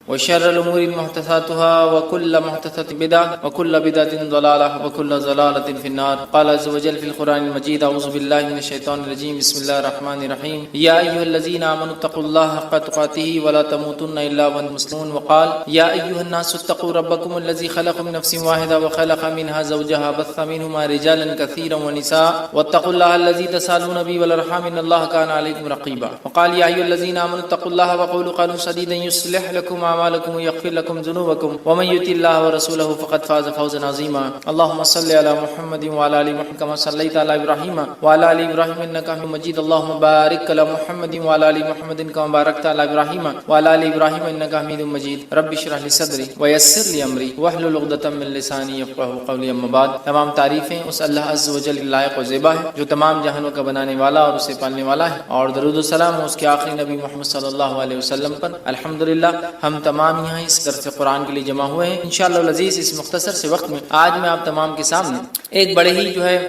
وشر الأمور محدثاتها وكل محدثة بدعة وكل بدعة ضلالة وكل ضلالة في النار. قال عز وجل في القرآن المجيد: أعوذ بالله من الشيطان الرجيم. بسم الله الرحمن الرحيم. يا أيها الذين آمنوا اتقوا الله حق تقاته ولا تموتن إلا وأنتم مسلمون. وقال: يا أيها الناس اتقوا ربكم الذي خلقكم من نفس واحدة وخلق منها زوجها بث منهما رجالا كثيرا ونساء واتقوا الله الذي تسألون به والأرحام إن الله كان عليكم رقيبا. وقال: يا أيها الذين آمنوا اتقوا الله وقولوا قولا سديدا يصلح لكم أعمالكم ويغفر لكم ذنوبكم ومن يطع الله ورسوله فقد فاز فوزا عظيما. اللهم صل على محمد وعلى آل محمد كما صليت على إبراهيم وعلى آل إبراهيم إنك حميد مجيد. اللهم بارك على محمد وعلى آل محمد كما باركت على إبراهيم وعلى آل إبراهيم إنك حميد مجيد. رب اشرح لي صدري ويسر لي أمري واحلل عقدة من لساني يفقهوا قولي. أما بعد، تمام تعریفیں اس اللہ عز و جل لائق و زیبا ہے جو تمام جہانوں کا بنانے والا اور اسے پالنے والا ہے، اور درود و سلام اس کے آخری نبی محمد صلی اللہ علیہ وسلم پر. الحمدللہ ہم تمام یہاں اس درس قرآن کے لیے جمع ہوئے ہیں. انشاءاللہ العزیز اس مختصر سے وقت میں آج میں آپ تمام کے سامنے ایک بڑے ہی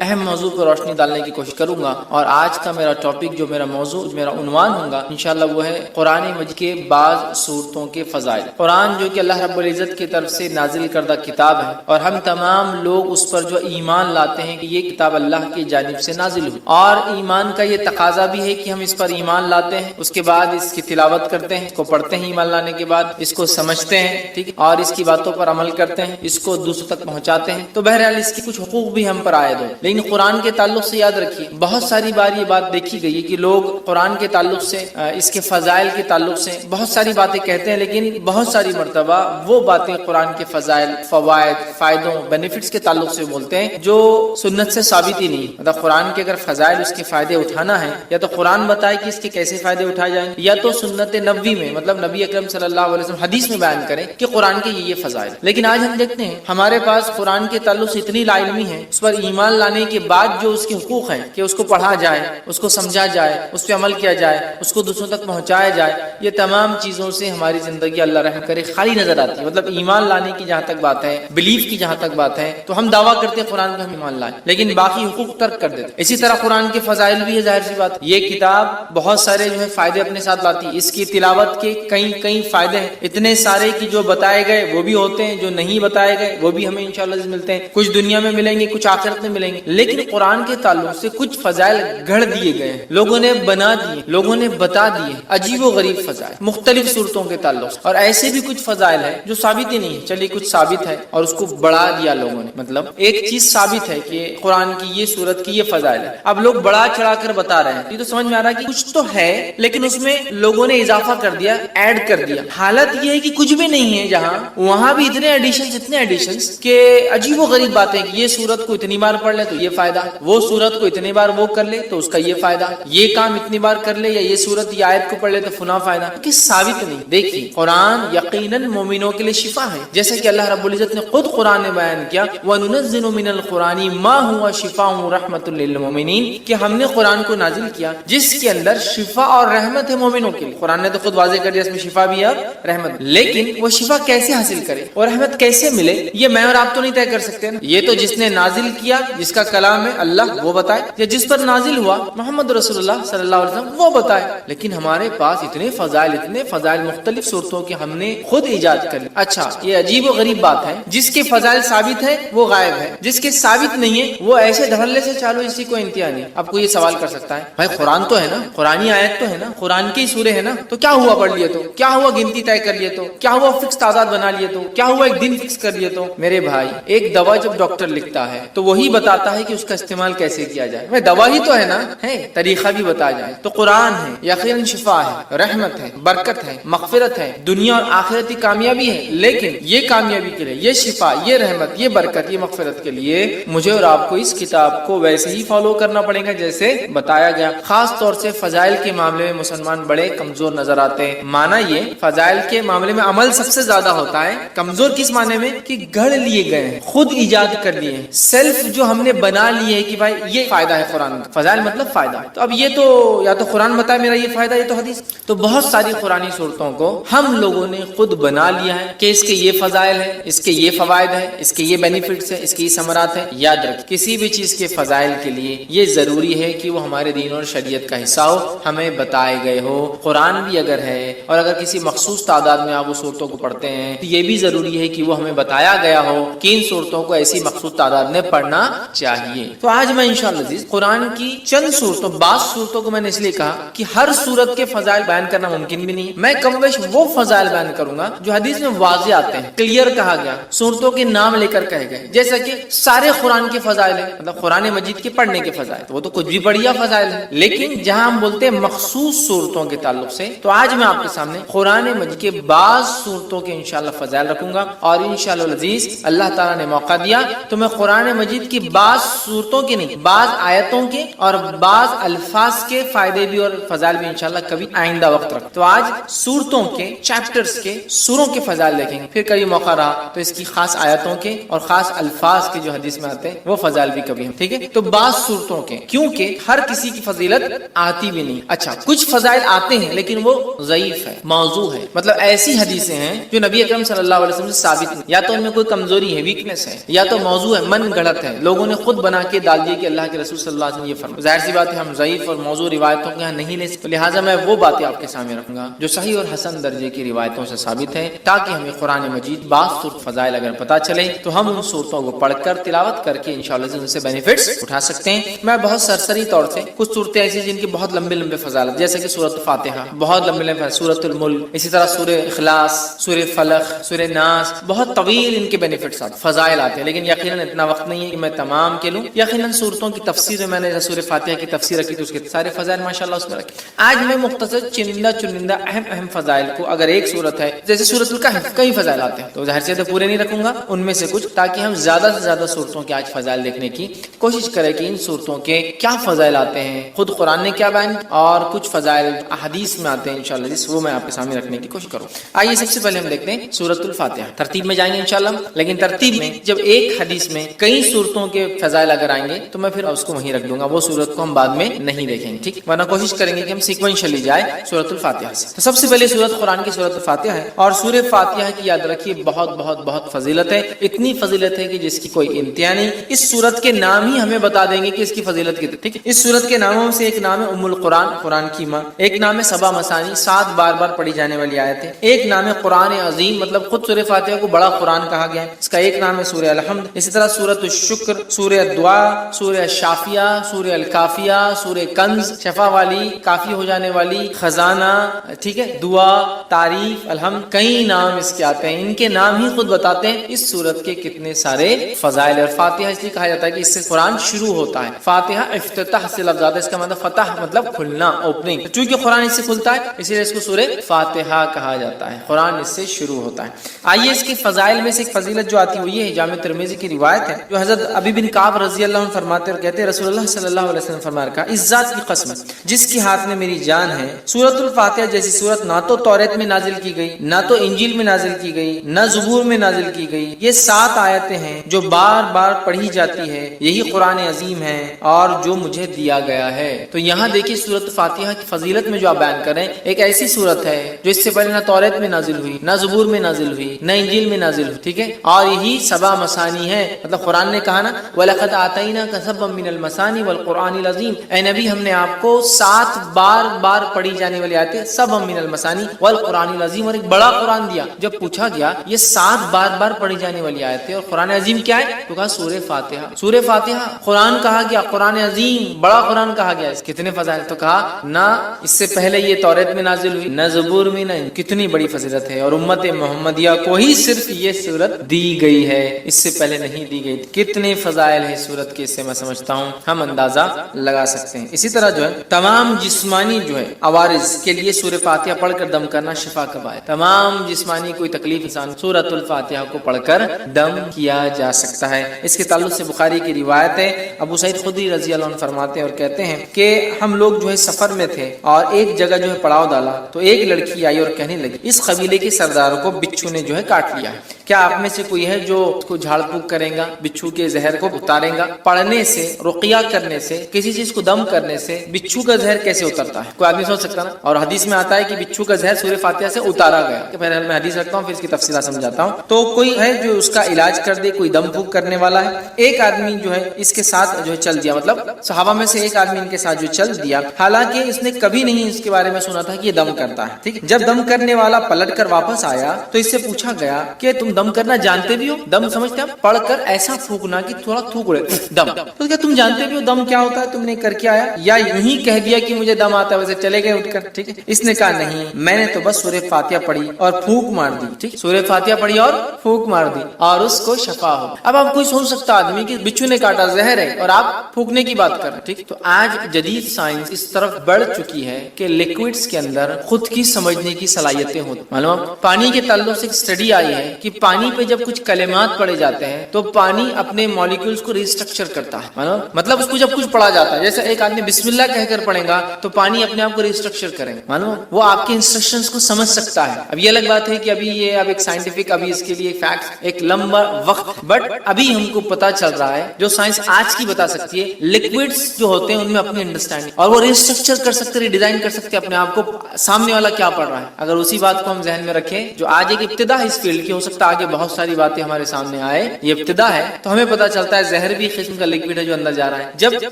اہم موضوع پر روشنی ڈالنے کی کوشش کروں گا، اور آج کا میرا ٹاپک، جو میرا موضوع، میرا عنوان ہوگا انشاءاللہ، وہ ہے قرآن مجید کے بعض صورتوں کے فضائل. قرآن جو کہ اللہ رب العزت کی طرف سے نازل کردہ کتاب ہے، اور ہم تمام لوگ اس پر جو ایمان لاتے ہیں کہ یہ کتاب اللہ کی جانب سے نازل ہوئی، اور ایمان کا یہ تقاضا بھی ہے کہ ہم اس پر ایمان لاتے ہیں، اس کے بعد اس کی تلاوت کرتے ہیں، اس کو پڑھتے ہیں، ایمان لانے کے بعد اس کو سمجھتے ہیں، ٹھیک ہے، اور اس کی باتوں پر عمل کرتے ہیں، اس کو دوسروں تک پہنچاتے ہیں. تو بہرحال اس کی کچھ حقوق بھی ہم پر عائد ہو. لیکن قرآن کے تعلق سے یاد رکھیے، بہت ساری بار یہ بات دیکھی گئی ہے کہ لوگ قرآن کے تعلق سے، اس کے فضائل کے تعلق سے بہت ساری باتیں کہتے ہیں، لیکن بہت ساری مرتبہ وہ باتیں قرآن کے فضائل، فوائد، فائدوں، بینیفٹس کے تعلق سے بولتے ہیں جو سنت سے ثابت ہی نہیں. مطلب قرآن کے اگر فضائل، اس کے فائدے اٹھانا ہے، یا تو قرآن بتائے کہ اس کے کیسے فائدے اٹھائے جائیں، یا تو سنت نبوی میں، مطلب نبی اکرم صلی اللہ علیہ وسلم حدیث میں بیان کریں کہ قرآن کے یہ فضائل. لیکن آج ہم دیکھتے ہیں ہمارے پاس قرآن کے تعلق سے اتنی لا علمی ہے، اس پر ایمان لانے کے بعد جو اس کے حقوق ہیں کہ اس کو پڑھا جائے، اس کو سمجھا جائے، اس پہ عمل کیا جائے، اس کو دوسروں تک پہنچایا جائے، یہ تمام چیزوں سے ہماری زندگی اللہ رحم کرے خالی نظر آتی ہے. مطلب ایمان لانے کی جہاں تک بات ہے، بلیف کی جہاں تک بات ہے، تو ہم دعویٰ کرتے ہیں قرآن پہ ہم ایمان لائیں، لیکن باقی حقوق ترک کر دیتے. اسی طرح قرآن کے فضائل بھی ہے، ظاہر سی بات، یہ کتاب بہت سارے فائدے اپنے ساتھ لاتی ہے. اس کی تلاوت کے کئی فائدے ہیں، اتنے سارے کہ جو بتائے گئے وہ بھی ہوتے ہیں، جو نہیں بتائے گئے وہ بھی ہمیں انشاءاللہ ملتے ہیں. کچھ دنیا میں ملیں گے، کچھ آخرت میں ملیں گے. لیکن قرآن کے تعلق سے کچھ فضائل گھڑ دیے گئے ہیں، لوگوں نے بنا دیے، لوگوں نے بتا دیے، عجیب و غریب فضائل مختلف صورتوں کے تعلق سے. اور ایسے بھی کچھ فضائل ہیں جو ثابت ہی نہیں ہے. چلیے کچھ ثابت ہے اور اس کو بڑھا دیا لوگوں نے. مطلب ایک چیز ثابت ہے کہ قرآن کی یہ صورت کی یہ فضائل ہے، اب لوگ بڑا چڑھا کر بتا رہے ہیں. یہ تو سمجھ میں آ رہا ہے کہ کچھ تو ہے، لیکن اس میں لوگوں نے اضافہ کر دیا، ایڈ کر دیا. حالت یہ ہے کہ کچھ بھی نہیں ہے جہاں، وہاں بھی اتنے ایڈیشنز کہ عجیب و غریب باتیں کہ یہ سورت کو اتنی بار پڑھ لے تو یہ فائدہ، وہ سورت کو اتنی بار وہ کر لے تو اس کا یہ فائدہ، یہ کام اتنی بار کر لے، یا یہ سورت یہ آیت کو پڑھ لے تو فلاں فائدہ، کہ ثابت نہیں. دیکھیے قرآن یقیناً مومنوں کے لیے شفا ہے، جیسے کہ اللہ رب العزت نے خود قرآن میں بیان کیا، وَنُنَزِّلُ مِنَ الْقُرْآنِ مَا هُوَ شِفَاءٌ وَرَحْمَةٌ لِّلْمُؤْمِنِينَ، کہ ہم نے قرآن کو نازل کیا جس کے اندر شفا اور رحمت ہے مومنوں کے لیے. قرآن نے تو خود واضح کر دیا اس میں شفا بھی ہے اور رحمت. لیکن وہ شفا کیسے حاصل کرے اور رحمت کیسے ملے، یہ میں اور آپ تو نہیں طے کر سکتے نا. یہ تو جس نے نازل کیا، جس کا کلام ہے اللہ، وہ بتائے، یا جس پر نازل ہوا محمد رسول اللہ صلی اللہ علیہ وسلم، وہ بتائے. لیکن ہمارے پاس اتنے فضائل مختلف صورتوں کے ہم نے خود ایجاد کر لی. اچھا، یہ عجیب و غریب بات ہے، جس کے فضائل ثابت ہے وہ غائب ہے، جس کے ثابت نہیں ہے وہ ایسے دھڑلے سے چالو، اسی کو انتہا نہیں. آپ کو یہ سوال کر سکتا ہے، بھائی قرآن تو ہے نا، قرآنی آیت تو ہے نا، قرآن کی سورے ہے نا، تو کیا ہوا پڑھ لیے تو، کیا ہوا گنتی طے کر لیے تو، کیا ہوا فکس تعداد بنا لیے تو، کیا ہوا ایک دن فکس کر لیے تو. میرے بھائی، ایک دوا جب ڈاکٹر لکھتا ہے تو وہی بتاتا ہے کہ اس کا استعمال کیسے کیا جائے. میں دوا ہی تو ہے نا، ہے طریقہ بھی بتایا جائے. تو قرآن ہے، یقیناً شفا ہے، رحمت ہے، برکت ہے، مغفرت ہے، دنیا اور آخرتی کامیابی ہے. لیکن یہ کامیابی کے لیے، یہ شفا، یہ رحمت، یہ برکت، یہ مغفرت کے لیے مجھے اور آپ کو اس کتاب کو ویسے ہی فالو کرنا پڑے گا جیسے بتایا گیا. خاص طور سے فضائل کے معاملے میں مسلمان بڑے کمزور نظر آتے ہیں. مانا یہ فضائل کے معاملے میں عمل سب سے زیادہ ہوتا ہے. کمزور کس معنی میں کہ گھڑ لیے گئے ہیں، خود ایجاد کر لیے ہیں، سیلف جو ہم نے بنا لیے ہے کہ بھائی یہ فائدہ ہے قرآن کا. فضائل مطلب فائدہ. تو اب یہ تو یا تو قرآن بتائے میرا یہ فائدہ، یہ تو حدیث. تو بہت ساری قرآنی صورتوں کو ہم لوگوں نے خود بنا لیا ہے کہ اس کے یہ فضائل ہیں، اس کے یہ فوائد ہیں، اس کے یہ بینیفٹس ہیں، اس کے یہ ثمرات ہیں. یاد رکھ، کسی بھی چیز کے فضائل کے لیے یہ ضروری ہے کہ وہ ہمارے دین اور شریعت کا حصہ ہو، ہمیں بتائے گئے ہو. قرآن بھی اگر ہے اور اگر کسی مخصوص تعداد میں آپ وہ صورتوں کو پڑھتے ہیں تو یہ بھی ضروری ہے کہ وہ ہمیں بتایا گیا ہو کہ ان صورتوں کو ایسی مخصوص تعداد میں پڑھنا چاہیے۔ تو آج میں انشاءاللہ عزیز قرآن کی چند صورتوں، بعض صورتوں کو میں نے اس لیے کہا کہ ہر صورت کے فضائل بیان کرنا ممکن بھی نہیں، میں کم بیش وہ فضائل بیان کروں گا جو حدیث میں واضح آتے ہیں، کلیئر کہا گیا، صورتوں کے نام لے کر کہے گئے، جیسا کہ سارے قرآن کے فضائل ہیں، مطلب قرآن مجید کے پڑھنے کے فضائل، وہ تو کچھ بھی بڑھیا فضائل ہیں، لیکن جہاں ہم بولتے ہیں مخصوص صورتوں کے تعلق سے، تو آج میں آپ کے سامنے قرآن مجید کے بعض صورتوں کے انشاءاللہ فضائل رکھوں گا، اور انشاءاللہ العزیز اللہ تعالیٰ نے موقع دیا تو میں قرآن مجید کی بعض صورتوں کے نہیں، بعض آیتوں کے اور بعض الفاظ کے فائدے بھی اور فضائل بھی انشاءاللہ کبھی آئندہ وقت رکھ۔ تو آج صورتوں کے چیپٹرز کے سوروں کے فضائل دیکھیں گے، پھر کبھی موقع رہا تو اس کی خاص آیتوں کے اور خاص الفاظ کے جو حدیث میں آتے ہیں وہ فضائل بھی کبھی، ٹھیک ہے؟ تو بعض صورتوں کے، کیونکہ ہر کسی کی فضیلت آتی بھی نہیں، اچھا کچھ فضائل آتے ہیں لیکن وہ ضعیف ہے، موضوع ہے، مطلب ایسی حدیثیں ہیں جو نبی اکرم صلی اللہ علیہ وسلم سے ثابت نہیں، یا تو ان میں کوئی کمزوری ہے، ویکنس ہے، یا تو موضوع ہے، من گڑت ہے، لوگوں نے خود بنا کے ڈال دیا کہ اللہ کے رسول صلی اللہ علیہ وسلم یہ فرمایا۔ ظاہر سی بات ہے ہم ضعیف اور موضوع روایتوں کو یہاں نہیں لے سکتے، لہٰذا میں وہ باتیں آپ کے سامنے رکھوں گا جو صحیح اور حسن درجے کی روایتوں سے ثابت ہے، تاکہ ہمیں قرآن مجید بعض صورت فضائل اگر پتہ چلے تو ہم ان صورتوں کو پڑھ کر تلاوت کر کے انشاءاللہ ان سے بینیفٹس اٹھا سکتے ہیں۔ میں بہت سرسری طور سے کچھ صورتیں ایسی جن کی بہت لمبے لمبے فضائل، جیسے کہ سورۃ فاتحہ بہت لمبے لمبے، سورۃ الملک، اسی طرح سورہ اخلاص، سورہ فلق، سورہ ناس، بہت طویل ان کے بینیفٹس آتے، فضائل آتے ہیں، لیکن یقیناً اتنا وقت نہیں ہے کہ میں تمام کے لوں۔ یقیناً صورتوں کی تفسیر میں نے سورہ فاتحہ کی تفسیر رکھی تو اس کے سارے فضائل ماشاءاللہ اس میں رکھے۔ آج میں مختصر چنندہ اہم فضائل کو، اگر ایک صورت ہے جیسے سورۃ الکہف کئی فضائل آتے ہیں تو ظاہر سے پورے نہیں رکھوں گا، ان میں سے کچھ، تاکہ ہم زیادہ سے زیادہ صورتوں کے آج فضائل دیکھنے کی کوشش کریں کہ ان صورتوں کے کیا فضائل آتے ہیں، خود قرآن نے کیا بیان، اور کچھ فضائل احادیث میں آتے ہیں انشاءاللہ وہ میں آپ کے سامنے رکھنے کی کوشش کروں۔ آئیے سب سے پہلے ہم دیکھتے ہیں سورۃ الفاتحہ، ترتیب میں جائیں گے انشاءاللہ، لیکن ترتیب میں جب ایک حدیث میں کئی صورتوں کے فضائل اگر آئیں گے تو میں پھر اس کو وہیں رکھ دوں گا، وہ صورت کو ہم بعد میں نہیں دیکھیں گے، ٹھیک؟ ورنہ کوشش کریں گے کہ ہم سیکوینشلی جائے سورۃ الفاتحہ سے۔ تو سب سے پہلے سورت قرآن کی سورۃ الفاتحہ ہے، اور سورہ فاتحہ کی یاد رکھیے بہت بہت بہت فضیلت ہے، اتنی فضیلت ہے کہ جس کی کوئی انتہا نہیں۔ اس سورت کے نام ہی ہمیں بتا دیں گے کہ اس کی فضیلت کتنی، ٹھیک ہے؟ اس سورت کے ناموں سے ایک نام ہے ام القرآن، قرآن کی ماں، ایک نام ہے سبع مثانی، 7 بار بار پڑھی جانے والی آیت ہے، ایک نام ہے قرآن عظیم، مطلب خود سورہ فاتحہ کو بڑا قرآن کہا گیا ہے، اس کا ایک نام ہے سورہ الحمد، اسی طرح سورۃ الشکر، سورہ الدعاء، سورہ الشافیہ، سورہ الکافیہ، سورہ کنز، شفا والی، کافی ہو جانے والی، خزانہ، ٹھیک ہے، دعا، تعریف، الحمد، کئی نام اس کے آتے ہیں، ان کے نام ہی خود بتاتے ہیں اس سورت کے کتنے سارے فضائل۔ اور فاتحہ اس لیے کہا جاتا ہے کہ اس سے قرآن شروع ہوتا ہے، فاتحہ افتتاح سے لفظ آتا ہے، اس کا مطلب فتح مطلب کھلنا، اوپننگ، چونکہ قرآن اس سے کھلتا ہے اسی لیے اس کو سورہ فاتحہ کہا جاتا ہے، قرآن اس سے شروع ہوتا ہے۔ آئیے اس کے فضائل میں سے ایک فضیلت جو آتی ہے وہ یہ ہے، جامع ترمذی کی روایت ہے جو حضرت ابی بن کعب رضی اللہ عنہ فرماتے اور کہتے ہیں رسول اللہ صلی اللہ علیہ وسلم فرمایا کہ اس ذات کی قسم جس کے ہاتھ میں میری جان ہے، سورۃ الفاتحہ جیسی سورت نہ تو توریت میں نازل کی گئی، نہ تو انجیل میں نازل کی گئی، نہ زبور میں نازل کی گئی، یہ 7 آیتیں ہیں جو بار بار پڑھی جاتی ہے، یہی قرآن عظیم ہے اور جو مجھے دیا گیا ہے۔ تو یہاں دیکھیے سورۃ فاتحہ کی فضیلت میں جو آپ بیان کریں، ایک ایسی سورت ہے جو اس سے پہلے نہ توریت میں نازل ہوئی، نہ زبور میں نازل ہوئی، نہ انجیل میں نازل ہوئی، ٹھیک ہے، اور یہی سبع مثانی ہے، مطلب قرآن نے کہا نا وَلَقَدْ آتَيْنَاكَ سَبْعًا مِنَ الْمَثَانِي وَالْقُرْآنِ الْعَظِيمِ، اے نبی ہم نے آپ کو 7 بار بار پڑھی جانے والی آیتیں، سبع من المثانی والقرآن العظیم، اور ایک بڑا قرآن دیا۔ جب پوچھا گیا یہ 7 بار بار پڑھی جانے والی آیتیں اور قرآن عظیم کیا ہے تو کہا سورہ فاتحہ، سورہ فاتحہ قرآن کہا گیا، قرآن عظیم بڑا قرآن کہا گیا، اس کتنے فضائل، تو کہا نہ اس سے پہلے یہ توریت میں نازل ہوئی، نہ زبور میں، نہ کتنی بڑی فضیلت ہے، اور امت محمدیہ کو ہی صرف یہ سورت دی گئی ہے، اس سے پہلے نہیں دی گئی۔ کتنے فضائل ہیں سورت کے، اس سے میں سمجھتا ہوں ہم اندازہ لگا سکتے ہیں۔ اسی طرح جو ہے تمام جسمانی جو ہے عوارض کے لیے سورہ فاتحہ پڑھ کر دم کرنا شفا کا باعث، تمام جسمانی کوئی تکلیف انسان سورۃ الفاتحہ کو پڑھ کر دم کیا جا سکتا ہے۔ اس کے تعلق سے بخاری کی روایت ہے، ابو سعید خدری رضی اللہ عنہ فرماتے ہیں اور کہتے ہیں کہ ہم لوگ جو ہے سفر میں تھے اور ایک جگہ جو ہے پڑاؤ ڈالا تو ایک لڑکی آئی اور کہنے لگی اس قبیلے کے سرداروں کو بچھو نے جو ہے کاٹ لیا ہے، کیا آپ میں سے کوئی ہے جو اس کو جھاڑ پھونک کرے گا، بچھو کے زہر کو اتارے گا؟ پڑھنے سے، رقیہ کرنے سے، کسی چیز کو دم کرنے سے بچھو کا زہر کیسے اترتا ہے؟ کوئی آدمی سوچ سکتا نا؟ اور حدیث میں آتا ہے کہ بچھو کا زہر سورہ فاتحہ سے اتارا گیا، کہ پہلے میں حدیث رکھتا ہوں پھر اس کی تفصیلات سمجھاتا ہوں۔ تو کوئی ہے جو اس کا علاج کر دے، کوئی دم پھونک کرنے والا ہے، ایک آدمی جو ہے اس کے ساتھ جو ہے چل دیا، مطلب صحابہ میں سے ایک آدمی ان کے ساتھ جو چل دیا، حالانکہ اس نے کبھی نہیں اس کے بارے میں سنا تھا کہ یہ دم کرتا ہے، ٹھیک ہے؟ جب دم کرنے کرنے والا پلٹ کر واپس آیا تو اس سے پوچھا گیا کہ تم دم کرنا جانتے بھی ہو؟ دم سمجھتے ہیں؟ پڑھ کر ایسا پھونکنا کہ تھوڑا تھوک اڑے دم. تو کیا تم جانتے بھی ہو دم کیا ہوتا ہے؟ تم نے کر کے آیا یا یوں ہی کہہ دیا کہ مجھے دم آتا ہے ویسے چلے گئے اٹھ کر؟ ٹھیک ہے. اس نے کہا نہیں، میں نے تو بس سورہ فاتحہ پڑھی اور پھونک مار دی. ٹھیک، سورہ فاتحہ پڑھی اور پھونک مار دی اور اس کو شفا ہو. اب آپ کوئی سوچ سکتا آدمی کہ بچھو نے کاٹا، زہر ہے، اور آپ پھونکنے کی بات کر رہے ہیں. ٹھیک، تو آج جدید سائنس اس طرف بڑھ چکی ہے کہ لکوڈز کے اندر خود کی سمجھنے کی صلاحیتیں ہوتی. معلوم پانی کے تعلق سے ایک اسٹڈی آئی ہے کہ پانی پہ جب کچھ کلمات پڑھے جاتے ہیں تو پانی اپنے مالیکولز کو ریسٹرکچر کرتا ہے. معلوم مطلب اس کو جب کچھ پڑھا جاتا ہے، جیسے ایک آدمی بسم اللہ کہہ کر پڑھے گا تو پانی اپنے آپ کو ریسٹرکچر کرے گا. معلوم وہ آپ کے انسٹرکشنز کو سمجھ سکتا ہے. اب یہ الگ بات ہے کہ ابھی یہ اب ایک سائنٹیفک، ابھی اس کے لیے فیکٹس ایک لمبا وقت، بٹ ابھی ہم کو پتا چل رہا ہے جو سائنس آج کی بتا سکتی ہے. لکوڈز جو ہوتے ہیں ان میں اپنی انڈرسٹینڈنگ اور وہ ریسٹرکچر کر سکتے، ریڈیزائن کر سکتے اپنے آپ کو، سامنے والا کیا پڑھ رہا ہے. اگر اسی بات کو ہم ذہن میں رکھیں جو آج ایک ابتدا ہے اس فیلڈ کی، ہو سکتا ہے آگے بہت ساری باتیں ہمارے سامنے آئے، یہ ابتدا ہے، تو ہمیں پتا چلتا ہے زہر بھی قسم کا لکوڈ ہے جو اندر جا رہا ہے. جب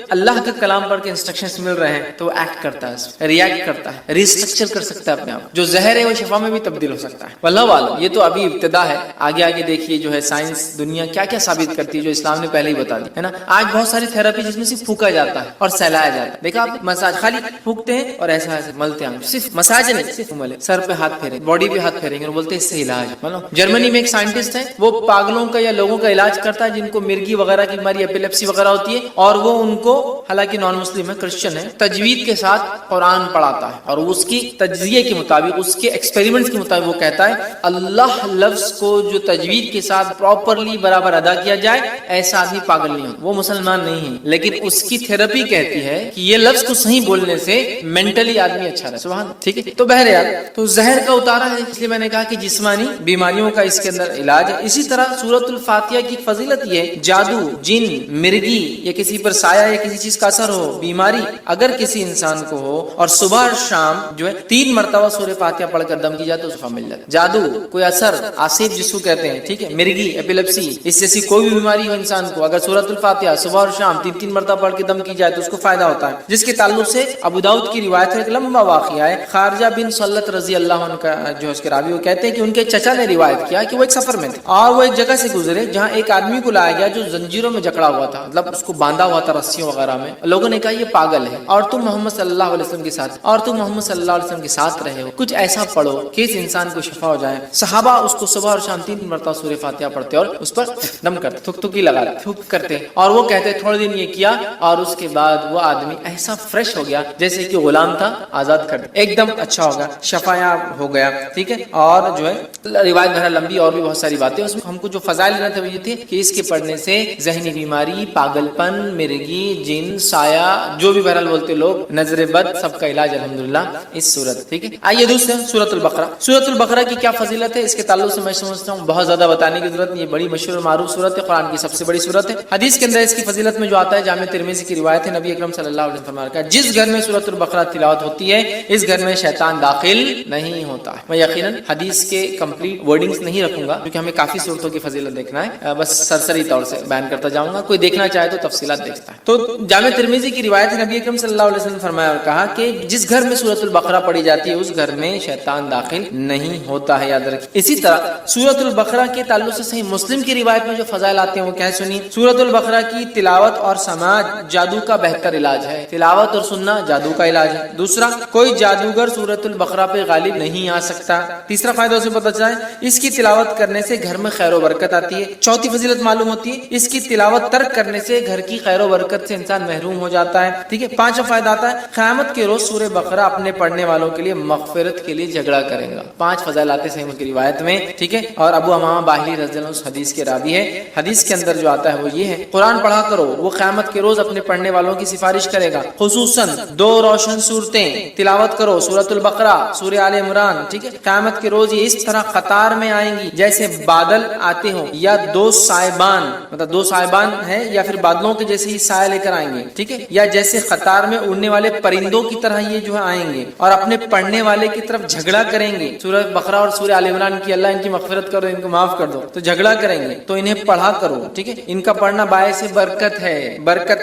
اللہ کا کلام پڑھ کے انسٹرکشنز مل رہے ہیں تو وہ ایکٹ کرتا ہے، ریئیکٹ کرتا ہے، ریسٹرکچر کر سکتا ہے اپنے آپ. جو زہر ہے وہ شفا میں بھی تبدیل ہو سکتا ہے. واللہ عالم، یہ تو ابھی ابتدا ہے. آگے آگے دیکھیے جو ہے سائنس دنیا کیا کیا ثابت کرتی ہے جو اسلام نے پہلے ہی بتا دی ہے نا. آج بہت ساری تھراپی جس میں صرف پھونکا جاتا ہے اور سہلایا جاتا ہے. دیکھا آپ مساج خالی پھونکتے ہیں اور ایسا ایسے ملتے ہیں، صرف مساج نہیں، صرف ملے، سر پہ ہاتھ پھیریں، باڈی پہ ہاتھ پھیریں گے اور بولتے ہیں اس سے علاج. جرمنی میں ایک سائنٹسٹ ہے، وہ پاگلوں کا یا لوگوں کا علاج کرتا ہے جن کو مرگی وغیرہ کی بیماری، ایپیلیپسی وغیرہ ہوتی ہے، اور وہ ان کو، حالانکہ نان مسلم ہے، کرسچن ہے، تجوید کے ساتھ قرآن پڑھاتا ہے اور اس کی تجزیے کے مطابق، اس کے ایکسپیریمنٹس کے مطابق وہ کہتا ہے اللہ لفظ کو جو تجوید کے ساتھ پراپرلی برابر ادا کیا جائے ایسا آدمی پاگل نہیں ہوتا. وہ مسلمان نہیں ہے لیکن اس کی تھراپی کہتی ہے کہ یہ لفظ کو صحیح بولنے سے مینٹلی آدمی اچھا رہے. سبحان. ٹھیک ہے، تو بہرحال تو زہر کا اتارا ہے، اس لیے میں نے کہا کہ جسمانی بیماریوں کا اس کے اندر علاج ہے. اسی طرح سورۃ الفاتحہ کی فضیلت یہ ہے، جادو، جن، مرگی یا کسی پر سایہ یا کسی چیز کا اثر ہو، بیماری اگر کسی انسان کو ہو اور صبح اور شام جو ہے 3 مرتبہ سورہ فاتحہ پڑھ کر دم کی جائے تو شفا مل جاتا ہے. جادو، کوئی اثر، آصف جس کو کہتے ہیں، ٹھیک ہے، مرگی، ایپیلیپسی، اس جیسی کوئی بھی بیماری ہو انسان کو، اگر سورۃ الفاتحہ صبح اور شام 3 مرتبہ پڑھ کے دم کی جائے تو اس کو فائدہ ہوتا ہے. جس کے تعلق سے ابو داؤد کی روایت ہے، ایک لمبا واقعہ ہے. خارجہ بن سلت رضی اللہ عنہ کا جو اس کے راوی، وہ کہتے ہیں کہ ان کے چچا نے روایت کیا کہ وہ ایک سفر میں تھے اور وہ ایک جگہ سے گزرے جہاں ایک آدمی کو لایا گیا جو زنجیروں میں جکڑا ہوا تھا، مطلب اس کو باندھا ہوا تھا رسیوں وغیرہ میں. لوگوں نے کہا یہ پاگل ہے اور تم محمد صلی اللہ علیہ وسلم کے ساتھ کے ساتھ رہے ہو، کچھ ایسا پڑھو کہ اس انسان کو شفا ہو جائے. صحابہ اس کو صبح اور شام 3 مرتبہ سورہ فاتحہ پڑھتے اور اس پر دم کرتے، تھک لگا تھک کرتے، اور وہ کہتے تھوڑے دن یہ کیا اور اس کے بعد وہ آدمی ایسا فریش ہو گیا جیسے کہ غلام تھا، آزاد کر دیا، ایک دم اچھا ہو گیا، شفایاب ہو گیا. ٹھیک ہے، اور جو ہے روایت بہرحال لمبی اور بھی بہت ساری باتیں، اس میں ہم کو جو فضائل لینا تھا وہ یہ تھے کہ اس کے پڑھنے سے ذہنی بیماری، پاگل پن، مرگی، جن، سایہ، جو بھی بہرحال بولتے لوگ، نظر بد، سب کا علاج الحمدللہ اس سورت. ٹھیک ہے، آئیے دوسرے سورۃ البقرہ. سورۃ البقرہ کی کیا فضیلت ہے اس کے تعلق سے میں سمجھتا ہوں بہت زیادہ بتانے کی ضرورت نہیں. یہ بڑی مشہور اور معروف سورت ہے، قرآن کی سب سے بڑی سورت ہے. حدیث کے اندر اس کی فضیلت میں جو آتا ہے، جامع ترمذی کی روایت ہے، نبی اکرم صلی اللہ علیہ وسلم کا جس گھر میں سورۃ البقرہ تلاوت ہوتی ہے اس گھر میں شیطان داخل نہیں ہوتا ہے. میں یقیناً حدیث کے کمپلیٹ ورڈنگز نہیں رکھوں گا کیونکہ ہمیں کافی صورتوں کی فضیلت دیکھنا ہے، بس سرسری طور سے بیان کرتا جاؤں گا، کوئی دیکھنا چاہے تو تفصیلات دیکھتا ہے. تو جامع ترمذی کی روایت ہے، نبی اکرم صلی اللہ علیہ وسلم فرمایا اور کہا کہ جس گھر میں سورۃ البقرہ پڑھی جاتی ہے اس گھر میں شیطان داخل نہیں ہوتا ہے، یاد رکھیں. اسی طرح سورۃ البقرہ کے تعلق سے صحیح مسلم کی روایت میں جو فضائل آتے ہیں وہ کیا سنیے. سورۃ البقرہ کی تلاوت اور سماعت جادو کا بہتر علاج ہے. تلاوت اور سننا جادو کا علاج ہے. دوسرا، کوئی جادوگر سورۃ البقرہ پہ غالب نہیں آ سکتا. تیسرا فائدہ اسے پتہ چلا ہے اس کی تلاوت کرنے سے گھر میں خیر و برکت آتی ہے. چوتھی فضیلت معلوم ہوتی ہے اس کی تلاوت ترک کرنے سے گھر کی خیر و برکت سے انسان محروم ہو جاتا ہے. ٹھیک ہے، پانچواں فائدہ آتا ہے قیامت کے روز سورہ بقرہ اپنے پڑھنے والوں کے لیے مغفرت کے لیے جھگڑا کرے گا. 5 فضائل آتے ہیں صحیح کی روایت میں. ٹھیک ہے، اور ابو امامہ باہلی رضی اللہ عنہ اس حدیث کے راوی ہے. حدیث کے اندر جو آتا ہے وہ یہ ہے، قرآن پڑھا کرو، وہ قیامت کے روز اپنے پڑھنے والوں کی سفارش کرے گا. خصوصاً 2 روشن صورتیں تلاوت کرو، سورۃ البقرہ، سورہ آل عمران. ٹھیک ہے، قیامت کے روز یہ اس طرح قطار میں آئیں گی جیسے بادل آتے ہوں، یا 2 سائبان، مطلب 2 سائبان ہیں یا پھر بادلوں کے جیسے ہی سایہ لے کر آئیں گے. ٹھیک ہے، یا جیسے قطار میں اڑنے والے پرندوں کی طرح یہ جو ہے آئیں گے اور اپنے پڑھنے والے کی طرف جھگڑا کریں گے. سورہ بقرہ اور سورہ آل عمران کی اللہ ان کی مغفرت کرو، ان کو معاف کر دو، تو جھگڑا کریں گے تو انہیں پڑھا کرو. ٹھیک ہے، ان کا پڑھنا باعث برکت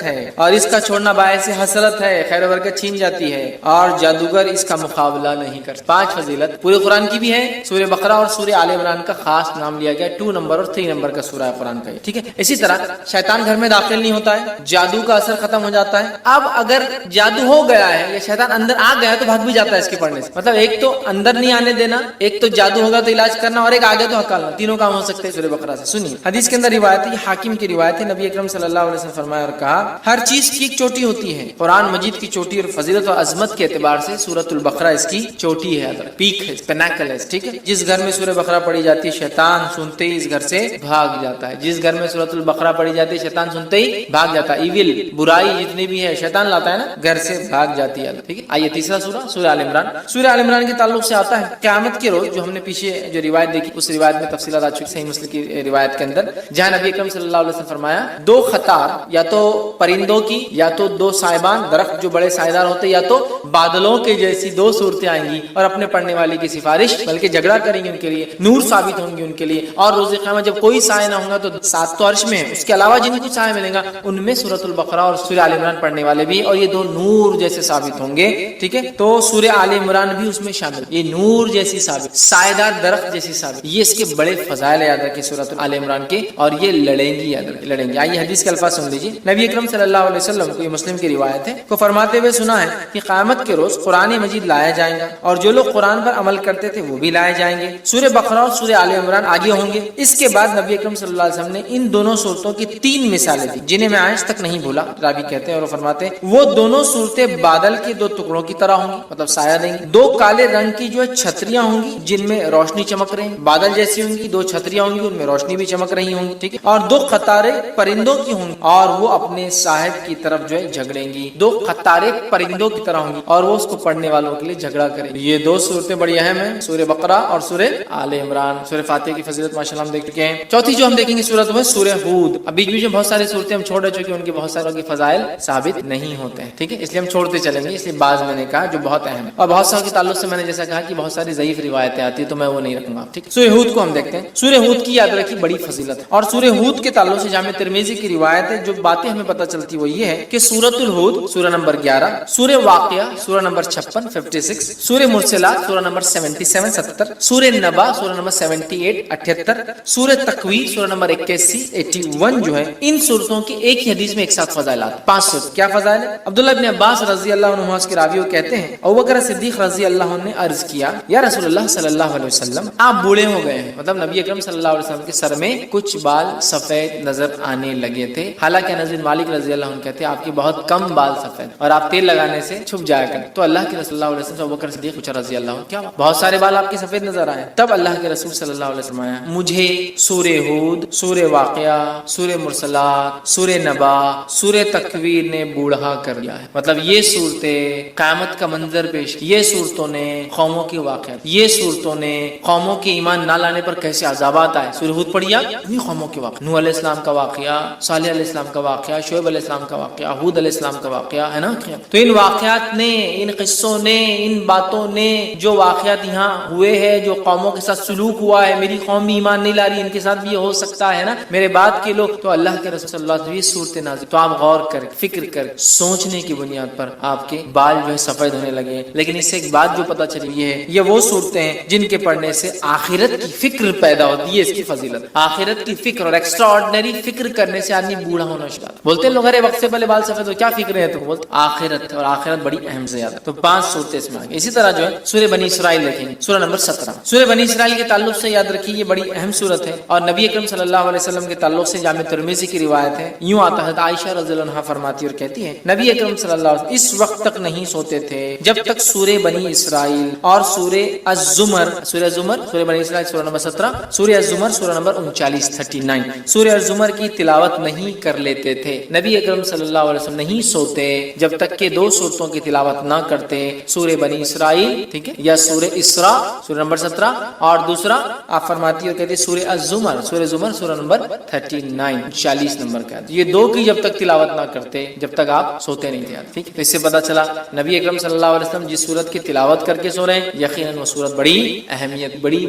ہے اور اس کا چھوڑنا باعث حسرت ہے، خیر و برکت چھین جاتی ہے اور جادوگر اس کا مقابلہ نہیں کرتا. 5 فضیلت پورے قرآن کی بھی ہے. سورہ بقرہ اور سورہ آل عمران کا خاص نام لیا گیا 2 نمبر اور 3 نمبر کا سورہ قرآن کا. ٹھیک ہے. اسی طرح شیطان گھر میں داخل نہیں ہوتا ہے, جادو کا اثر ختم ہو جاتا ہے. اب اگر جادو ہو گیا ہے یا شیطان اندر آ گیا تو بھاگ بھی جاتا ہے اس کے پڑھنے سے. مطلب ایک تو اندر نہیں آنے دینا, ایک تو جادو ہوگا تو علاج کرنا, اور ایک آگے تو ہکالنا, تینوں کام ہو سکتے ہیں سورہ بقرہ سے. سنیے حدیث کے اندر روایت ہے, حاکم کی روایت ہے, نبی اکرم صلی اللہ علیہ وسلم فرمایا اور کہا ہر چیز کی ایک چوٹی ہوتی ہے. قرآن مجید کی چوٹی اور فضیلت اور عظمت کے اعتبار سے سورۃ البقرہ اس کی چوٹی ہے, پیک ہے, پینیکل ہے. ٹھیک ہے. جس گھر میں سورہ بقرہ پڑھی جاتی ہے شیطان سنتے ہی اس گھر سے بھاگ جاتا ہے. جس گھر میں سورۃ البقرہ پڑھی جاتی ہے شیطان سنتے ہی بھاگ جاتا ہے. ایول برائی جتنی بھی ہے شیطان لاتا ہے نا, گھر سے بھاگ جاتی ہے. ٹھیک ہے. آئیے تیسرا سورہ سورہ آل عمران. سورہ آل عمران کے تعلق سے آتا ہے قیامت کے روز, جو ہم نے پیچھے جو روایت دیکھی اس روایت میں تفصیلات آ چکی صحیح مسلم کی روایت کے اندر, جہاں نبی اکرم صلی اللہ علیہ وسلم فرمایا 2 قطار یا تو پرندوں کی یا تو 2 سائبان درخت جو بڑے سائیدار ہوتے, یا تو بادلوں کے جیسی 2 صورتیں آئیں گی اور اپنے پڑھنے والے کی سفارش بلکہ جھگڑا کریں گی ان کے لیے, نور ثابت ہوں گی ان کے لیے. اور روز قیامت جب کوئی سایہ نہ ہوگا تو 7 تو عرش میں ہے, اس کے علاوہ جن کو سایہ ملے گا ان میں سورۃ البقرہ اور سورہ آل عمران پڑھنے والے بھی, اور یہ 2 نور جیسے ثابت ہوں گے. ٹھیک ہے. تو سورہ آل عمران بھی اس میں شامل, یہ نور جیسی ثابت, سایہ دار درخت جیسی ثابت. یہ اس کے بڑے فضائل یاد رکھیں سورۃ آل عمران کے, اور یہ لڑیں گی, یاد رکھیں لڑیں گی. آئیے حدیث کے الفاظ سن لیجیے. نبی اکرم صلی اللہ علیہ وسلم کو, یہ مسلم کی روایت ہے, کو فرماتے ہوئے سنا ہے کہ قیامت کے روز قرآن مجید لایا جائے گا, اور جو لوگ قرآن پر عمل کرتے تھے وہ بھی لائے جائیں گے. سورہ بقرہ اور سورہ آل عمران آگے ہوں گے. اس کے بعد نبی اکرم صلی اللہ علیہ وسلم نے ان دونوں صورتوں کی 3 مثالیں دی جنہیں میں آج تک نہیں بھولا. راوی کہتے ہیں اور فرماتے ہیں وہ دونوں صورتیں بادل کے 2 ٹکڑوں کی طرح ہوں گی, مطلب سایہ دیں گی. 2 کالے رنگ کی جو چھتریاں ہوں گی جن میں روشنی چمک رہی, بادل جیسی ہوں گی. 2 چھتریاں ہوں گی ان میں روشنی بھی چمک رہی ہوں گی. ٹھیک ہے. اور 2 قطاریں پرندوں کی ہوں گی اور وہ اپنے صاحب کی طرف جو ہے جھگڑیں گی. 2 قطاریں پرندوں کی طرح ہوں گی اور وہ اس کو پڑھنے والوں کے لیے جھگڑا کریں گی. یہ 2 صورتیں بڑی اہم ہیں, سورہ بقرہ اور سورہ آل عمران. سورہ فاتحہ کی فضیلت ماشاءاللہ ہم دیکھ چکے ہیں. چوتھی جو ہم دیکھیں گے سورت ہے سورہ ہود. اب بیچ بیچ میں بہت ساری صورتیں ہم چھوڑ چکے, ان کے بہت ساروں کی فضائل ثابت نہیں ہوتے ہیں. ٹھیک ہے. اس لیے ہم چھوڑتے چلیں گے, اس لیے بعض میں نے کہا جو بہت اہم ہے, اور بہت ساروں کے تعلق سے میں نے جیسا کہا کہ بہت ساری ضعیف روایتیں آتی ہیں تو میں وہ نہیں رکھوں گا. ٹھیک. سورہ ہود کو ہم دیکھتے ہیں. سورہ ہود کی یاد رکھی بڑی فضیلت ہے, اور سورہ ہود کے تعلق سے جامع ترمذی کی روایت ہے. جو باتیں ہمیں پتہ چلتی وہ یہ ہے کہ سورۃ الہود سورہ نمبر 11, سورہ واقعہ سورہ نمبر 56 56, سورہ مرسلات سورہ نمبر 77 70, سورہ نبا سورہ نمبر 78 78, سورہ تکویر سورہ نمبر 81 81 جو ہے, ان صورتوں کی ایک ہی حدیث میں ایک ساتھ فضائلات 500. کیا فضائل ہے؟ عبداللہ ابن عباس رضی اللہ عنہما کے راوی کہتے ہیں ابوبکر صدیق رضی اللہ عنہ نے عرض کیا یا رسول اللہ صلی اللہ علیہ وسلم آپ بوڑھے ہو گئے ہیں. مطلب نبی اکرم صلی اللہ علیہ وسلم کے سر میں کچھ بال سفید نظر آنے لگے تھے. حالانکہ انس بن مالک رضی اللہ عنہ کہتے ہیں آپ کے بہت کم بال سفید اور آپ تیل لگانے سے چھپ جایا کرتے. تو اللہ کے رسول اللہ علیہ وسلم ابوبکر صدیق پوچھا رضی اللہ عنہ کیا بہت سارے بال آپ کے سفید نظر آئے؟ تب اللہ کے رسول صلی اللہ علیہ وسلم آیا مجھے سورہ ہود سورہ واقعہ سورہ مرسلات سورہ نبا سورہ تکویر نے بوڑھا کر دیا ہے. مطلب یہ صورتیں قیامت کا منظر پیش, یہ صورتوں نے قوموں کے واقعات, یہ صورتوں نے قوموں کے ایمان نہ لانے پر کیسے عذابات آئے. سورہ ہود پڑھیا انہی قوموں کے واقعہ, نوح علیہ السلام کا واقعہ, صالح علیہ السلام کا واقعہ, شعیب علیہ السلام کا واقعہ, ہود علیہ السلام کا واقعہ ہے نا. تو ان واقعات نے, ان قصوں نے, ان باتوں نے, جو واقعات یہاں ہوئے ہیں, جو قوموں کے ساتھ سلوک ہوا ہے, میری قوم بھی ایمان نہیں لا رہی, ان کے ساتھ بھی یہ ہو سکتا ہے نا میرے بعد کے لوگ. تو اللہ کے رسول صلی اللہ علیہ وسلم یہ صورتیں نازل, تو آپ غور کر فکر کر سوچنے کی بنیاد پر آپ کے بال جو ہے سفید ہونے لگے. لیکن اس سے ایک بات جو پتہ چلی یہ ہے, یہ وہ صورتیں ہیں جن کے پڑھنے سے آخرت کی فکر پیدا ہوتی ہے. اس کی فضیلت آخرت کی فکر اور ایکسٹرا آرڈنری فکر کرنے سے آدمی بوڑھا ہونا شروع. بولتے ہیں لوگ ارے وقت سے پہلے بال سفید ہو, کیا فکر ہے؟ تو بولتے آخرت, اور آخرت بڑی اہم سے یاد. تو 5 صورتیں اس میں آ گئی. اسی طرح جو ہے سورہ بنی اسرائیل دیکھیں, سورہ نمبر 17. سورہ بنی اسرائیل کے تعلق سے یاد رکھیے یہ بڑی اہم صورت ہے, اور نبی اکرم صلی اللہ علیہ وسلم کے تعلق سے جامع ترمذی کی روایت ہے. یوں آتا ہے عائشہ رضی اللہ عنہا فرماتی اور کہتی ہے نبی اکرم صلی اللہ علیہ وسلم اس وقت تک نہیں سوتے تھے جب تک سورہ بنی اسرائیل اور سورہ الزمر, سورہ زمر, سورہ بنی اسرائیل سورہ نمبر 17, سورہ الزمر سورہ نمبر 39 39, سورہ الزمر کی تلاوت نہیں کر لیتے تھے. نبی اکرم صلی اللہ علیہ وسلم نہیں سوتے جب تک کہ 2 صورتوں کی تلاوت نہ کرتے, سورہ بنی اسرائیل ٹھیک ہے, یا سورہ اسراء سورہ نمبر 17, اور دوسرا آپ فرماتی اور کہتے سورہ الزمر, سورہ زمر سورہ نمبر 39 40 نمبر کا. یہ 2 کی جب تک تلاوت نہ کرتے جب تک آپ سوتے نہیں تھے. ٹھیک ہے. اس سے پتہ چلا نبی اکرم صلی اللہ علیہ وسلم جس سورت کی تلاوت کر کے سو رہے ہیں یقیناً وہ سورت بڑی اہمیت بڑی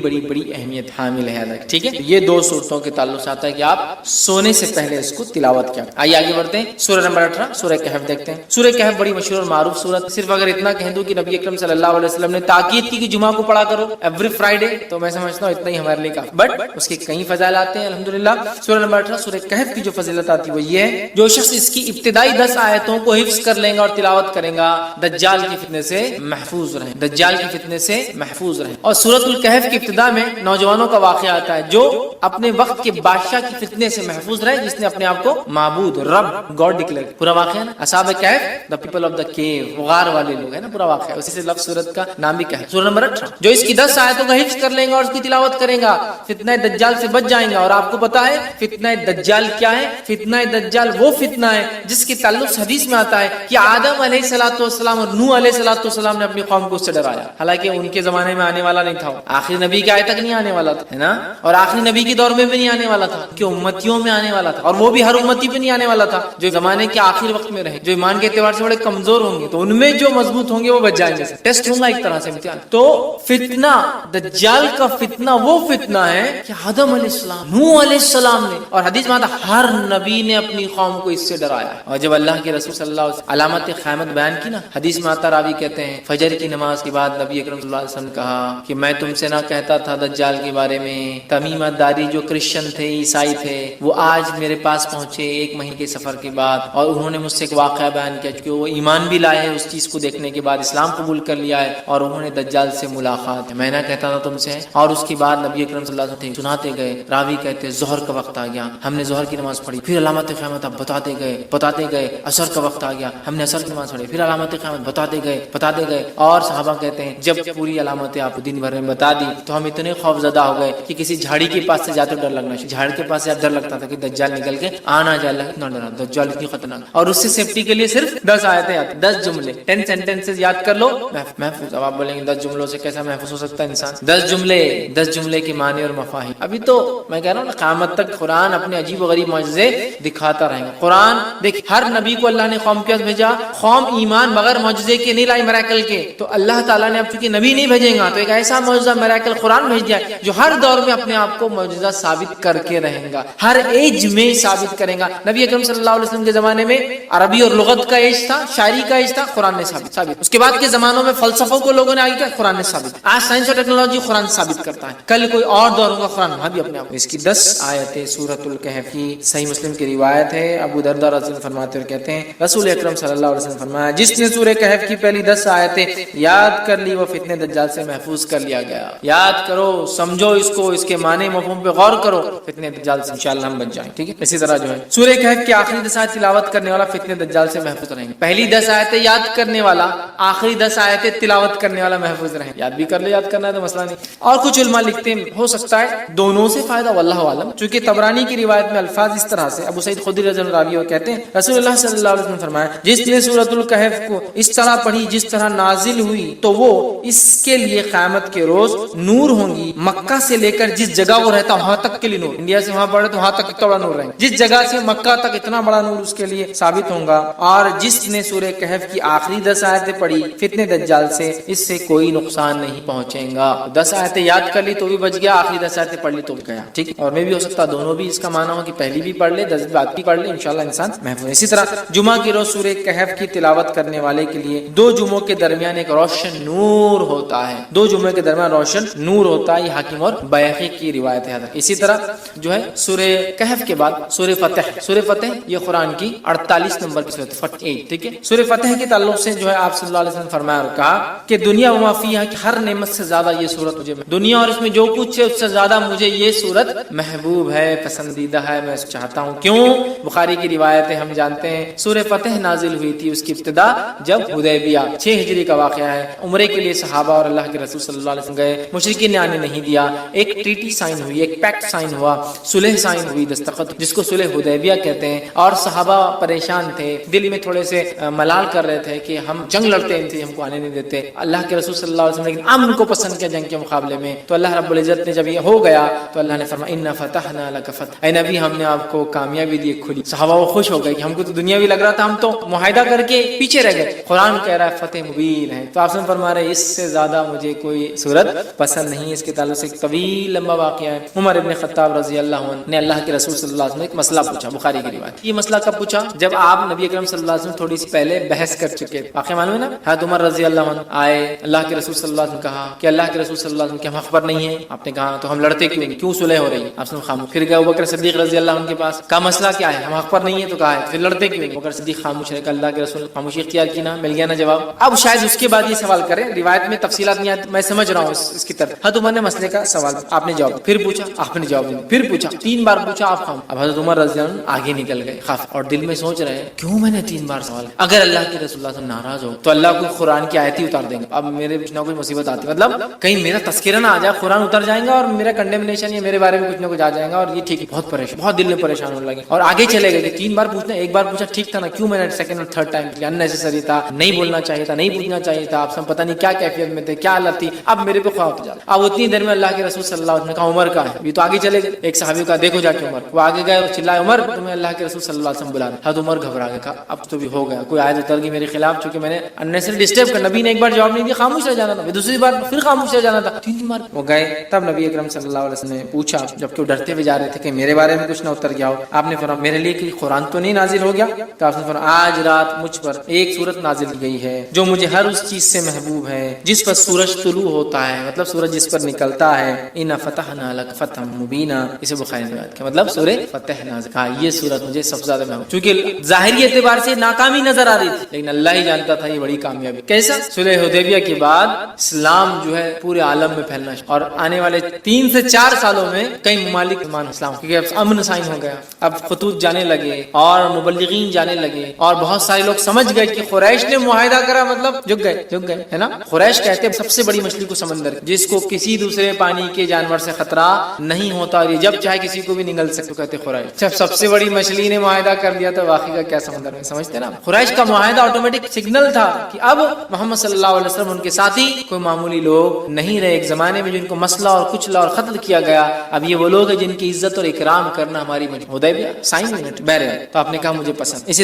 اہمیت حامل ہے. ٹھیک ہے. یہ 2 صورتوں کے تعلق سے آتا ہے کہ آپ سونے سے پہلے اس کو تلاوت کیا. آئیے آگے بڑھتے ہیں. سورہ نمبر 18 سورہ کہف دیکھتے ہیں. سورہ کہف بڑی مشہور اور معروف سورت. صرف اگر اتنا کہہ دوں کہ نبی اکرم صلی اللہ علیہ وسلم نے تاکید کی کہ جمعہ کو پڑھا کرو ایوری فرائیڈے، تو میں سمجھتا ہوں اتنا ہی ہمارے لیے کافی، بٹ اس کے کئی فضائل آتے ہیں الحمدللہ۔ سورہ نمبر 18 سورہ کہف کی جو فضیلت آتی ہے وہ یہ ہے، جو شخص اس کی ابتدائی 10 آیتوں کو حفظ کر لیں گا اور تلاوت کریں گا، دجال کے فتنے سے محفوظ رہیں، دجال کے فتنے سے محفوظ رہیں۔ اور سورۃ الکہف کی ابتدا میں نوجوانوں کا واقعہ آتا ہے جو اپنے وقت کے بادشاہ کے فتنے سے محفوظ رہے، جس نے اپنے آپ کو معبود رب گاڈ ڈکلیئر کیا۔ پورا واقعہ نا اصحاب کہف، دا پیپل آف دا کیو، غار والے لوگ ہیں نا، پورا واقعہ اسی سے لفظ سورت کا نام بھی کہف۔ سورہ نمبر 18 جو اس کی 10 آیتوں کا حفظ کر لیں گا اور اس کی تلاوت کریں گا، فتنہ دجال سے بچ جائیں گا۔ اور آپ کو پتا ہے فتنہ دجال کیا ہے؟ فتنہ دجال وہ فتنہ ہے جس کے تعلق حدیث میں آتا ہے کہ آدم علیہ الصلوۃ والسلام اور نوح علیہ الصلوۃ والسلام نے اپنی قوم کو اس سے ڈرایا، حالانکہ ان کے زمانے میں آنے والا نہیں تھا، آخری نبی کے آئے تک نہیں آنے والا تھا، ہے نا، اور آخری نبی کے دور میں بھی نہیں آنے والا تھا، کہ امتیوں میں آنے والا تھا، اور وہ بھی ہر امتی پہ نہیں آنے والا تھا، جو زمانے کے آخر وقت میں رہے، جو ایمان کے اعتبار سے بڑے کمزور ہوں گے، تو ان میں جو مضبوط ہوں گے وہ بچ جائیں گے، ٹیسٹ ہوگا ایک طرح سے امتحان۔ تو فتنہ دجال کا فتنہ وہ فتنہ ہے کہ آدم علیہ السلام، نوح علیہ السلام نے، اور حدیث میں آتا ہر نبی نے اپنی قوم کو اس سے ڈرایا۔ اور جب اللہ کے رسول صلی اللہ علیہ وسلم علامت قیامت بیان کی نا، حدیث میں آتا، راوی کہتے ہیں فجر کی نماز کے بعد نبی اکرم صلی اللہ علیہ وسلم نے کہا کہ میں تم سے نہ کہتا تھا دجال کے بارے میں، تمیمہ داری جو کرسچن تھے، عیسائی تھے، وہ آج میرے پاس پہنچے 1 مہینے کے سفر کے بعد، اور انہوں نے مجھ سے ایک واقعہ بیان کیا کہ وہ ایمان بھی لائے ہیں اس چیز کو دیکھنے کے بعد، اسلام قبول کر لیا ہے، اور انہوں نے دجال سے ملاقات، میں نہ کہتا تھا تم سے۔ اور اس کے بعد نبی اکرم صلی اللہ علیہ وسلم سناتے گئے، راوی کہتے ظہر کا وقت آ گیا، ہم نے ظہر کی نماز پڑھی، پھر علامت قیامت اب بتاتے گئے، عصر کا وقت آ گیا، ہم نے عصر کی نماز پڑھی، پھر علامت قیامت بتاتے گئے، اور صحابہ کہتے ہیں جب پوری علامتیں آپ دن بھر میں بتا دی تو ہم اتنے خوف زدہ ہو گئے کہ کسی جھاڑی کے پاس سے جاتے ڈر لگنا، جھاڑ کے پاس سے ڈر لگتا تھا کہ دجال نکل کے آنا جائے، اتنا ڈرا دجال اتنی خطرناک، اور اس سے سیفٹی کے لیے صرف 10 آیتیں آتی، 10 جملے، 10 سینٹنسز یاد کر لو محفوظ۔ اب آپ بولیں گے 10 جملوں سے کیسا محفوظ ہو سکتا ہے انسان؟ 10 جملے کے معنی اور مفاہیم۔ ابھی تو میں کہہ رہا ہوں نا، قیامت تک قرآن اپنے عجیب و غریب معجزے دکھاتا رہے گا۔ قرآن دیکھ، ہر نبی کو اللہ نے قوم کے پاس بھیجا، قوم ایمان بغیر معجزے کے نہیں لائی، میراکل کے، تو اللہ تعالیٰ نے اب چونکہ نبی نہیں بھیجیں گا تو ایک ایسا معجزہ میراکل قرآن بھیج دیا جو ہر دور میں اپنے آپ کو معجزہ ثابت کر کے رہے گا، ہر ایج میں ثابت کرے گا۔ نبی اکرم صلی اللہ علیہ وسلم کے زمانے میں عربی اور لغت کا ایج تھا، شاعری کا ایج تھا، قرآن نے ثابت۔ اس کے بعد کے زمانوں میں فلسفوں کو لوگوں نے آگے کیا، قرآن نے ثابت۔ آج سائنس اور ٹیکنالوجی قرآن ثابت کرتا ہے، کل کوئی اور دور ہوگا قرآن وہاں بھی اپنے آپ۔ اس کی 10 آیتیں سورۃ الکہف کی، صحیح مسلم کی روایت ہے، ابو درداء رضی اللہ عنہ فرماتے ہیں، کہتے ہیں رسول اکرم صلی اللہ علیہ وسلم فرمایا جس نے سورہ کہف کی پہلی 10 آیتیں یاد کر لی وہ فتنہ دجال سے محفوظ کر لیا گیا۔ یاد کرو، سمجھو اس کو، اس کے معنی مفہوم پہ غور کرو، فتنہ دجال سے انشاءاللہ ہم بچ جائیں، ٹھیک ہے۔ اسی طرح جو ہے سورہ کہف کی آخری 10 آیتیں تلاوت کرنے والا فتنہ دجال سے محفوظ رہیں گے۔ پہلی 10 آیتیں یاد کرنے والا، آخری 10 آیتیں تلاوت کرنے والا محفوظ رہیں۔ یاد بھی کر لے، یاد کرنا ہے تو مسئلہ نہیں۔ اور کچھ علماء لکھتے ہیں ہو سکتا ہے دونوں سے فائدہ، واللہ عالم، چونکہ طبرانی کی روایت میں الفاظ اس طرح سے، ابو سعید خدری رضی اللہ عنہ راوی کہتے ہیں رسول اللہ صلی اللہ علیہ وسلم فرمایا جس نے سورۃ الکہف کو اس طرح پڑھی جس طرح نازل ہوئی تو وہ اس کے لیے قیامت کے روز نور ہوں گی، مکہ سے لے کر جس جگہ وہ رہتا وہاں تک کے لیے نور، انڈیا سے وہاں پڑھے تو وہاں تک اتنا بڑا نور رہے گا، جس جگہ سے مکہ تک اتنا بڑا نور اس کے لیے ثابت ہوگا۔ اور جس نے سورہ کہف کی آخری 10 آیتیں پڑھی فتنہ دجال سے اس سے کوئی نقصان نہیں پہنچے گا۔ 10 آیتیں یاد کر لی تو بھی بچ گیا، آخری 10 آیتیں پڑھ لی تو بھی گیا، ٹھیک۔ اور میں بھی ہو سکتا دونوں بھی اس کا معنی ہو کہ پہلی بھی پڑھ لے 10 بعد بھی پڑھ لے، انشاءاللہ انسان محفوظ۔ اسی طرح جمعہ کی روز سورہ کہف کی تلاوت کرنے والے کے لیے 2 جمعوں کے درمیان ایک روشن نور ہوتا ہے، 2 جمعے کے درمیان روشن نور ہوتا ہے، یہ حاکم اور بیہقی کی روایت ہے۔ اسی طرح جو ہے سورہ کہف کے بعد سورہ فتح یہ قرآن کی 48 نمبر کی سورۃ 48، ٹھیک ہے۔ سورہ فتح کے تعلق سے جو ہے آپ صلی اللہ علیہ وسلم فرمایا اور کہا کہ دنیا وما فیہا، کہ ہر نعمت سے زیادہ یہ سورت مجھے، دنیا اور اس میں جو کچھ ہے اس سے زیادہ مجھے یہ سورت محبوب ہے، پسندیدہ ہے، میں اس چاہتا ہوں۔ کیوں؟ بخاری کی روایت ہے، ہم جانتے ہیں سورہ فتح نازل ہوئی تھی، اس کی ابتدا جب حدیبیہ 6 ہجری کا واقعہ ہے، عمرے کے لیے صحابہ اور اللہ کے رسول صلی اللہ علیہ وسلم گئے، مشرکین نے آنے نہیں دیا، ایک ٹریٹی سائن ہوئی، ایک پیکٹ سائن ہوا، صلح سائن ہوئی، دستخط، جس کو صلح حدیبیہ کہتے ہیں۔ اور صحابہ پریشان تھے، دل میں تھوڑے سے ملال کر رہے تھے کہ ہم جنگ لڑتے ہیں، ہم کو آنے نہیں دیتے۔ اللہ کے رسول صلی اللہ علیہ وسلم لیکن امن کو پسند کیا جنگ کے مقابلے میں، تو اللہ رب العزت نے جب یہ ہو گیا تو اللہ نے فرمایا انا فتحنا لک فتحا، اے نبی ہم نے آپ کو کامیابی دی کھلی۔ صحابہ وہ خوش ہو گئے کہ ہم کو تو دنیاوی لگ رہا تھا، ہم تو معاہدہ کر کے پیچھے رہ گئے، قرآن کہہ رہا ہے فتح مبین ہے۔ تو آپ سے فرما رہے اس سے زیادہ مجھے کوئی صورت پسند نہیں ہے۔ اس کے تعلق سے ایک طویل لمبا واقعہ ہے، عمر ابن خطاب رضی اللہ عنہ نے اللہ کے رسول صلی اللہ علیہ وسلم ایک مسئلہ پوچھا، بخاری کی روایت۔ یہ مسئلہ کب پوچھا؟ جب آپ نبی اکرم صلی اللہ علیہ وسلم تھوڑی سی پہلے بحث کر چکے، واقعہ معلوم ہے نا؟ حضرت عمر رضی اللہ عنہ آئے، اللہ کے رسول صلی اللہ علیہ وسلم کہا کہ اللہ کے رسول صلی اللہ علیہ وسلم کے ہم حق پر نہیں ہیں؟ آپ نے کہا تو ہم لڑتے کیوں نہیں، کیوں صلح ہو رہی ہے؟ آپ نے خاموش۔ پھر گئے ابوبکر صدیق رضی اللہ عنہ کے پاس، کہا مسئلہ کیا ہے؟ ہم حق پر نہیں ہے تو کہا ہے، پھر لڑتے کیوں نہیں؟ ابوبکر صدیق خاموش رہے، کہ اللہ کے رسول خاموشی اختیار کی نا، مل گیا نا جواب۔ اب شاید اس کے بعد یہ سوال کریں، روایت میں تفصیلات نہیں آتی، میں سمجھ رہا ہوں اس کی طرف۔ حضرت عمر نے مسئلے کا سوال، آپ نے جواب، پھر پوچھا، آپ نے جواب دیا، پھر پوچھا، 3 بار پوچھا، آپ خاموش۔ اب حضرت عمر رضی اللہ عنہ آگے نکل گئے خاص، اور دل میں سوچ رہے ہیں کیوں میں نے 3 بار سوال، اگر اللہ کے رسول اللہ صلی اللہ علیہ وسلم ناراض ہو تو اللہ کو قرآن کی آیت ہی اتار دیں گے، اب میرے کچھ نہ کچھ مصیبت آتی ہے، مطلب کہیں میرا تذکرہ نہ آ جائے، قرآن اتر جائیں گا اور میرا کنڈیمنیشن یا میرے بارے میں کچھ نہ کچھ آ جائے گا، اور یہ ٹھیک بہت پریشان، بہت دل میں پریشان ہونے لگے، اور آگے چلے گئے کہ 3 بار پوچھنا، 1 بار پوچھا ٹھیک تھا نا، کیوں میں نے سیکنڈ اور تھرڈ ٹائم کیا؟ اننیسیسری تھا، نہیں بولنا چاہیے تھا، نہیں پوچھنا چاہیے تھا، آپ سب پتہ نہیں کیا کیفیت میں تھے، کیا حالت تھی، اب میرے پہ خواہ ہوتا جاتا۔ اب اتنی دیر میں اللہ کے رسول صلی اللہ علیہ وسلم نے کہا عمر کا ہے، یہ تو آگے چلے گئے، ایک صحابی کا دیکھو جا کے عمر، وہ آگے گئے اور چلائے عمر تمہیں اللہ کے رسول صلی اللہ علیہ وسلم بلا رہے۔ حضرت عمر گھبرا گئے، کہا اب تو بھی ہو گیا، کوئی آیت اتر گئی میرے خلاف، چونکہ میں نے اننیسری ڈسٹرب کر، نبی نے ایک بار جواب نہیں دیا، خاموش رہ جانا تھا، دوسری بار پھر خاموش رہ جانا تھا، 3 بار وہ گئے۔ تب نبی اکرم صلی اللہ علیہ وسلم نے پوچھا، جبکہ وہ ڈرتے ہوئے جا رہے تھے کہ میرے بارے میں کچھ نہ اتر گیا ہو، آپ نے فرمایا میرے لیے کوئی قرآن تو نہیں نازل ہو گیا؟ تو آپ نے فرمایا آج رات مجھ پر ایک سورت نازل گئی ہے جو مجھے ہر اس چیز سے محبوب ہے جس پر سورج طلوع ہوتا ہے، مطلب سورج جس پر نکلتا ہے، اِنَّا فَتَحْنَا لَكَ فَتْحًا مُبِينًا، اسے بخاری نے روایت کیا، مطلب سورہ فتح نازل، ہاں یہ سورت مجھے سب سے زیادہ محبوب، چونکہ ظاہری اعتبار سے ناکامی نظر آ رہی تھی لیکن اللہ ہی جانتا تھا یہ بڑی کامیابی۔ کیسا؟ صلح حدیبیہ کے بعد اسلام جو ہے پورے عالم میں پھیلنا، اور آنے والے 3 سے 4 سالوں میں کئی ممالک ایمان اسلام، کیونکہ اب امن سائن ہو گیا، اب خطوط جانے لگے اور مبلغین جانے لگے، اور بہت سارے لوگ سمجھ گئے کہ قریش نے معاہدہ کرا، مطلب جھک گئے ہے نا۔ قریش کہتے ہیں سب سے بڑی مچھلی کو سمندر، جس کو کسی دوسرے پانی کے جانور سے خطرہ نہیں ہوتا، اور یہ جب چاہے کسی کو بھی نگل سکتے، کہتے قریش جب سب سے بڑی مچھلی نے معاہدہ کر دیا تو واقعی کا کیا سمندر میں، سمجھتے نا۔ قریش کا معاہدہ آٹومیٹک سگنل تھا کہ اب محمد صلی اللہ علیہ وسلم ان کے ساتھی کوئی معمولی لوگ نہیں رہے، ایک زمانے میں جن کو مسئلہ اور کچلا اور قتل کیا گیا، اب یہ وہ لوگ ہیں جن کی عزت اور اکرام کرنا ہماری مجبوری۔ حدیبیہ سائن منٹ بہرحال، تو آپ نے کہا مجھے پسند، اسی